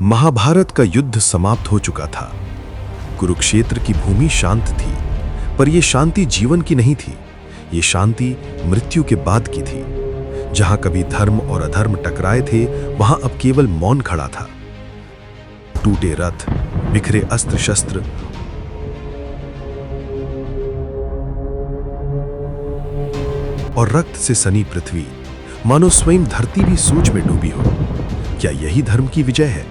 महाभारत का युद्ध समाप्त हो चुका था। कुरुक्षेत्र की भूमि शांत थी, पर यह शांति जीवन की नहीं थी। ये शांति मृत्यु के बाद की थी। जहां कभी धर्म और अधर्म टकराए थे, वहां अब केवल मौन खड़ा था। टूटे रथ, बिखरे अस्त्र शस्त्र और रक्त से सनी पृथ्वी, मानो स्वयं धरती भी सोच में डूबी हो। क्या यही धर्म की विजय है?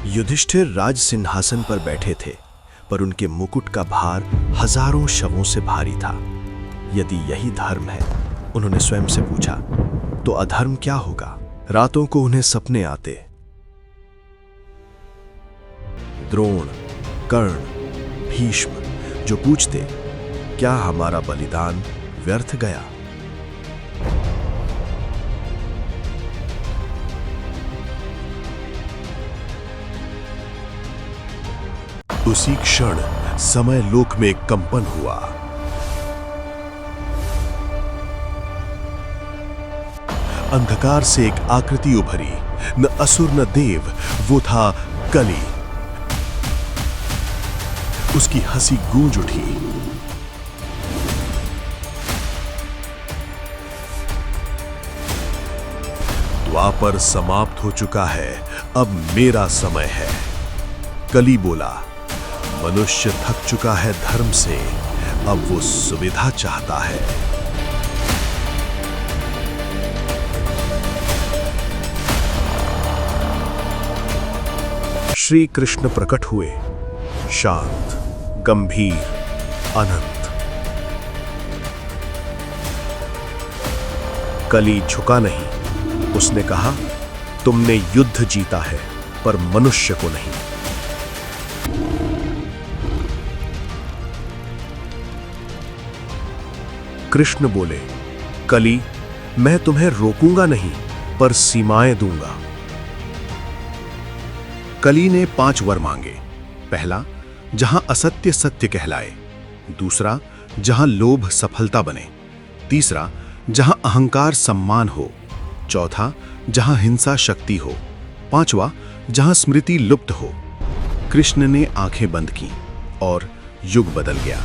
युधिष्ठिर राज सिंहासन पर बैठे थे, पर उनके मुकुट का भार हजारों शवों से भारी था। यदि यही धर्म है, उन्होंने स्वयं से पूछा, तो अधर्म क्या होगा? रातों को उन्हें सपने आते। द्रोण, कर्ण, भीष्म जो पूछते, क्या हमारा बलिदान व्यर्थ गया? उसी क्षण समय लोक में कंपन हुआ। अंधकार से एक आकृति उभरी, न असुर न देव, वो था कली। उसकी हंसी गूंज उठी। द्वापर समाप्त हो चुका है, अब मेरा समय है। कली बोला, मनुष्य थक चुका है धर्म से, अब वो सुविधा चाहता है। श्री कृष्ण प्रकट हुए, शांत, गंभीर, अनंत। कली झुका नहीं। उसने कहा, तुमने युद्ध जीता है, पर मनुष्य को नहीं। कृष्ण बोले, कली, मैं तुम्हें रोकूंगा नहीं, पर सीमाएं दूंगा। कली ने 5 वर मांगे। पहला, जहां असत्य सत्य कहलाए। दूसरा, जहां लोभ सफलता बने। तीसरा, जहां अहंकार सम्मान हो। चौथा, जहां हिंसा शक्ति हो। पांचवा, जहां स्मृति लुप्त हो। कृष्ण ने आंखें बंद की और युग बदल गया।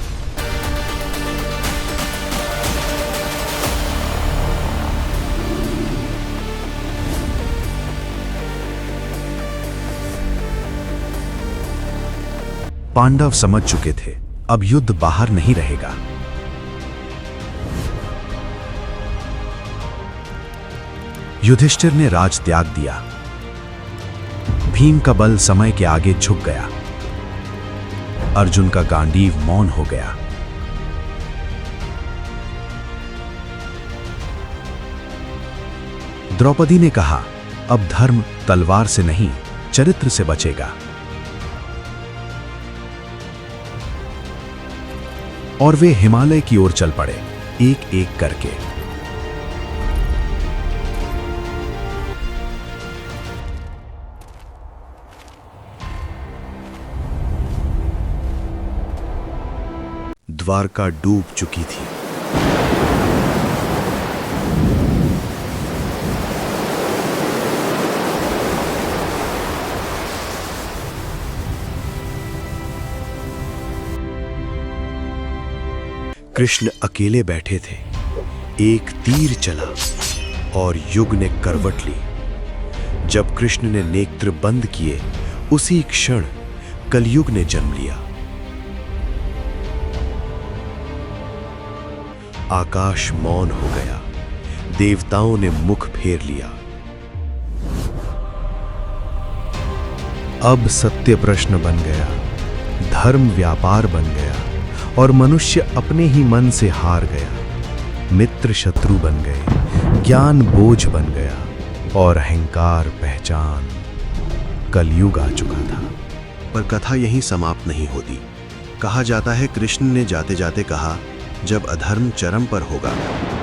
पांडव समझ चुके थे, अब युद्ध बाहर नहीं रहेगा। युधिष्ठिर ने राज त्याग दिया। भीम का बल समय के आगे झुक गया। अर्जुन का गांडीव मौन हो गया। द्रौपदी ने कहा, अब धर्म तलवार से नहीं, चरित्र से बचेगा। और वे हिमालय की ओर चल पड़े, एक एक करके। द्वारका डूब चुकी थी। कृष्ण अकेले बैठे थे। एक तीर चला और युग ने करवट ली। जब कृष्ण ने नेत्र बंद किए, उसी क्षण कलयुग ने जन्म लिया। आकाश मौन हो गया। देवताओं ने मुख फेर लिया। अब सत्य प्रश्न बन गया, धर्म व्यापार बन गया और मनुष्य अपने ही मन से हार गया। मित्र शत्रु बन गए, ज्ञान बोझ बन गया और अहंकार पहचान। कलयुग आ चुका था। पर कथा यहीं समाप्त नहीं होती। कहा जाता है, कृष्ण ने जाते जाते कहा, जब अधर्म चरम पर होगा,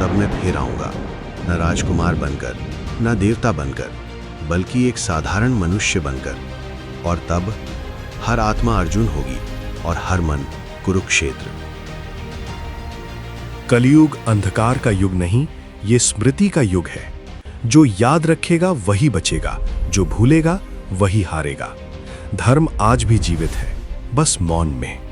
तब मैं फिर आऊंगा, न राजकुमार बनकर, न देवता बनकर, बल्कि एक साधारण मनुष्य बनकर। और तब हर आत्मा अर्जुन होगी और हर मन कुरुक्षेत्र। कलयुग अंधकार का युग नहीं, ये स्मृति का युग है। जो याद रखेगा वही बचेगा, जो भूलेगा वही हारेगा। धर्म आज भी जीवित है, बस मौन में।